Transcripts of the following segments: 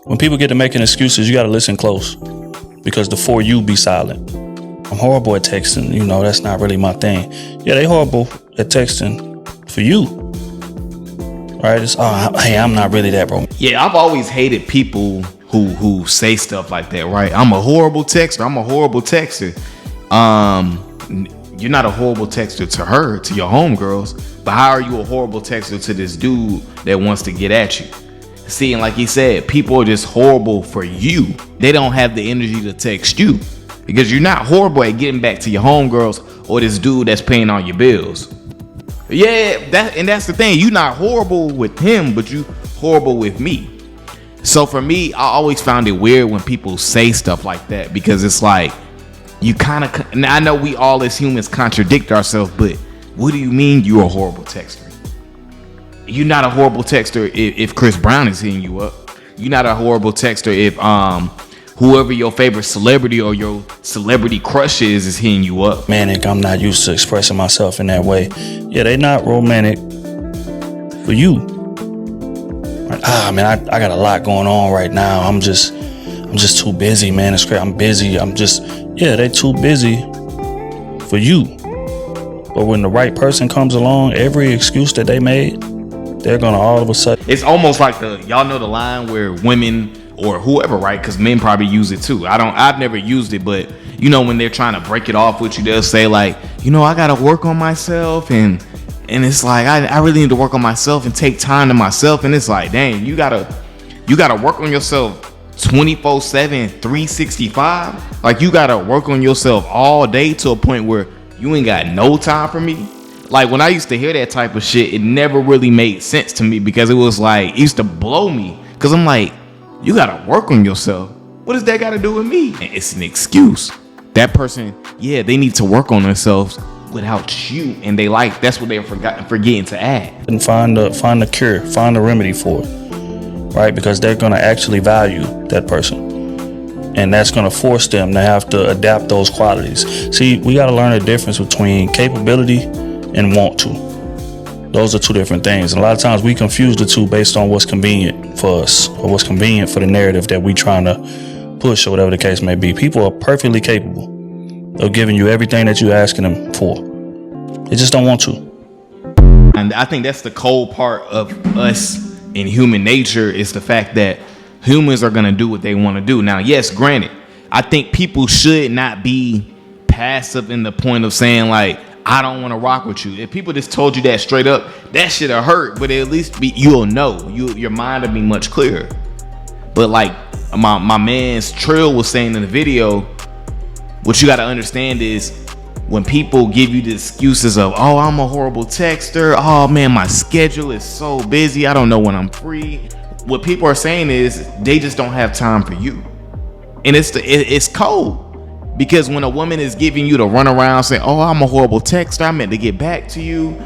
When people get to making excuses, you got to listen close, because the for you be silent. I'm horrible at texting. That's not really my thing. Yeah, they horrible at texting for you. Right? It's, hey, I'm not really that, bro. Yeah, I've always hated people who say stuff like that, right? I'm a horrible texter. You're not a horrible texter to her, to your homegirls, but how are you a horrible texter to this dude that wants to get at you? See, and like he said, people are just horrible for you. They don't have the energy to text you because you're not horrible at getting back to your homegirls or this dude that's paying all your bills. Yeah, that's the thing. You're not horrible with him, but you horrible with me. So for me, I always found it weird when people say stuff like that, because it's like, you kind of, I know we all as humans contradict ourselves, but what do you mean you're a horrible texter? You're not a horrible texter if Chris Brown is hitting you up. You're not a horrible texter if whoever your favorite celebrity or your celebrity crush is hitting you up. Romantic, I'm not used to expressing myself in that way. Yeah, they not romantic for you. Like, man, I got a lot going on right now. I'm just too busy, man. It's great. I'm busy. They too busy for you. But when the right person comes along, every excuse that they made, they're gonna all of a sudden. It's almost like y'all know the line where women or whoever, right? Because men probably use it too. I've never used it, but when they're trying to break it off with you, they'll say like, I gotta work on myself, and it's like I really need to work on myself and take time to myself, and it's like, dang, you gotta work on yourself 24/7, 365. Like, you gotta work on yourself all day to a point where you ain't got no time for me. Like, when I used to hear that type of shit, it never really made sense to me, because it was like, it used to blow me, because I'm like, you gotta work on yourself. What does that got to do with me? And it's an excuse. That person, yeah, they need to work on themselves without you, and that's what they're forgetting to add. And find the cure, find the remedy for it, right? Because they're gonna actually value that person, and that's gonna force them to have to adapt those qualities. See, we gotta learn the difference between capability and want to. Those are two different things, and a lot of times we confuse the two based on what's convenient for us or what's convenient for the narrative that we trying to push, or whatever the case may be. People are perfectly capable of giving you everything that you're asking them for. They just don't want to. And I think that's the cold part of us in human nature, is the fact that humans are going to do what they want to do. Now, yes, granted, I think people should not be passive in the point of saying like, I don't want to rock with you. If people just told you that straight up, that shit will hurt, but at least you'll know. Your mind will be much clearer. But like my man's Trill was saying in the video, what you got to understand is, when people give you the excuses of, oh, I'm a horrible texter, oh man, my schedule is so busy, I don't know when I'm free. What people are saying is they just don't have time for you. And it's cold. Because when a woman is giving you the run around saying, oh, I'm a horrible texter, I meant to get back to you.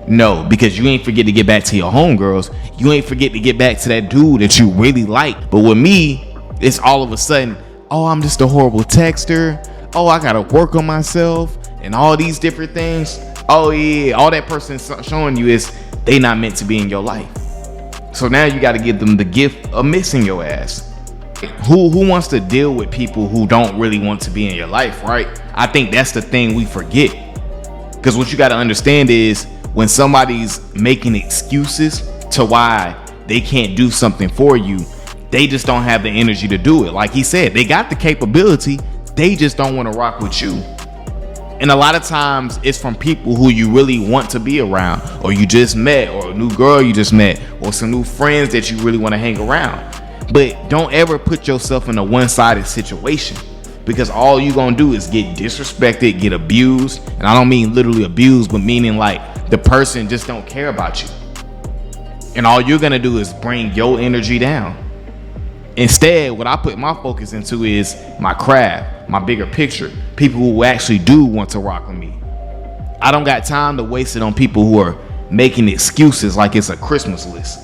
No, because you ain't forget to get back to your homegirls. You ain't forget to get back to that dude that you really like. But with me, it's all of a sudden, oh, I'm just a horrible texter. Oh, I got to work on myself and all these different things. Oh, yeah, all that person's showing you is they not meant to be in your life. So now you got to give them the gift of missing your ass. Who wants to deal with people who don't really want to be in your life, right? I think that's the thing we forget. Because what you got to understand is, when somebody's making excuses to why they can't do something for you, they just don't have the energy to do it. Like he said, they got the capability, they just don't want to rock with you. And a lot of times it's from people who you really want to be around, or you just met, or a new girl you just met, or some new friends that you really want to hang around. But don't ever put yourself in a one-sided situation, because all you're gonna do is get disrespected, get abused. And I don't mean literally abused, but meaning like the person just don't care about you, and all you're gonna do is bring your energy down. Instead, what I put my focus into is my craft, my bigger picture, people who actually do want to rock with me. I don't got time to waste it on people who are making excuses like it's a Christmas list.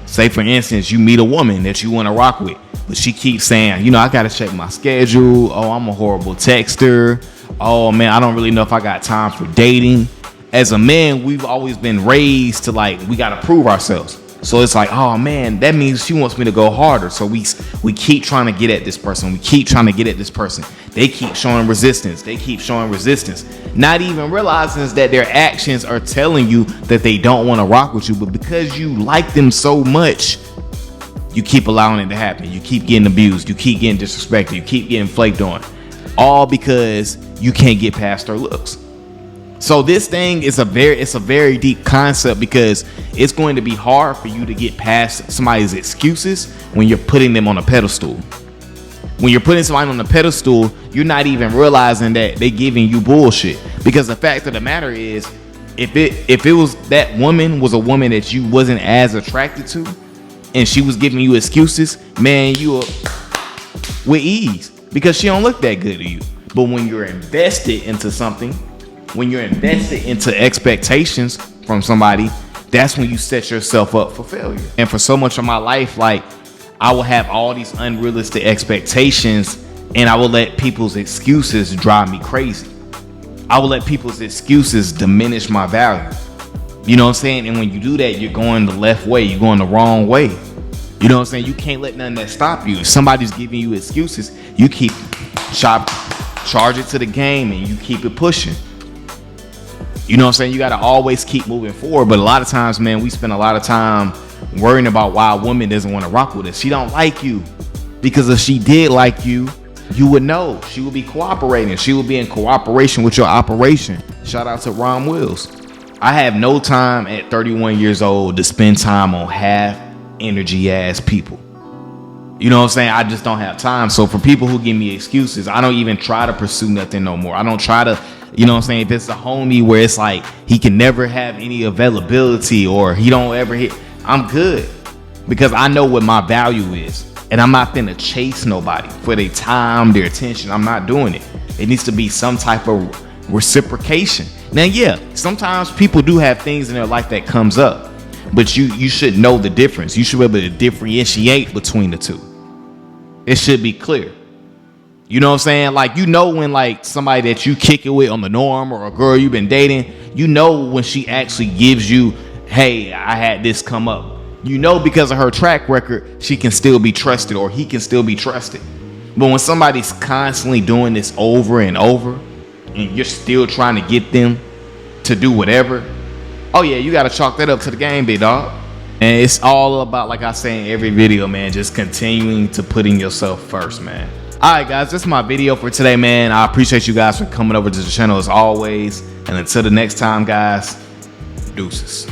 Say, for instance, you meet a woman that you want to rock with, but she keeps saying, I got to check my schedule. Oh, I'm a horrible texter. Oh, man, I don't really know if I got time for dating. As a man, we've always been raised to like, we got to prove ourselves. So it's like, oh man, that means she wants me to go harder. So we keep trying to get at this person. We keep trying to get at this person. They keep showing resistance. They keep showing resistance. Not even realizing that their actions are telling you that they don't want to rock with you. But because you like them so much, you keep allowing it to happen. You keep getting abused. You keep getting disrespected. You keep getting flaked on. All because you can't get past their looks. So this thing is a very deep concept, because it's going to be hard for you to get past somebody's excuses when you're putting them on a pedestal. When you're putting somebody on a pedestal, you're not even realizing that they're giving you bullshit. Because the fact of the matter is, if it was that woman was a woman that you wasn't as attracted to, and she was giving you excuses, man, you are with ease, because she don't look that good to you. But when you're invested into something, when you're invested into expectations from somebody, that's when you set yourself up for failure. And for so much of my life, like, I will have all these unrealistic expectations, and I will let people's excuses drive me crazy. I will let people's excuses diminish my value. You know what I'm saying? And when you do that, you're going the left way. You're going the wrong way. You know what I'm saying? You can't let nothing that stop you. If somebody's giving you excuses, you keep charge it to the game, and you keep it pushing. You know what I'm saying? You got to always keep moving forward. But a lot of times, man, we spend a lot of time worrying about why a woman doesn't want to rock with us. She don't like you. Because if she did like you, you would know. She would be cooperating. She would be in cooperation with your operation. Shout out to Ron Wills. I have no time at 31 years old to spend time on half energy ass people. You know what I'm saying? I just don't have time. So for people who give me excuses, I don't even try to pursue nothing no more. I don't try to, you know what I'm saying? If it's a homie where it's like he can never have any availability, or he don't ever hit, I'm good, because I know what my value is, and I'm not finna chase nobody for their time, their attention. I'm not doing it. It needs to be some type of reciprocation. Now, yeah, sometimes people do have things in their life that comes up, but you should know the difference. You should be able to differentiate between the two. It should be clear. You know what I'm saying? Like, you know when like somebody that you kick it with on the norm, or a girl you've been dating, you know when she actually gives you, hey, I had this come up. You know, because of her track record, she can still be trusted, or he can still be trusted. But when somebody's constantly doing this over and over, and you're still trying to get them to do whatever, oh yeah, you got to chalk that up to the game, big dog. And it's all about, like I say in every video, man, just continuing to putting yourself first, man. All right, guys, that's my video for today, man. I appreciate you guys for coming over to the channel as always. And until the next time, guys, deuces.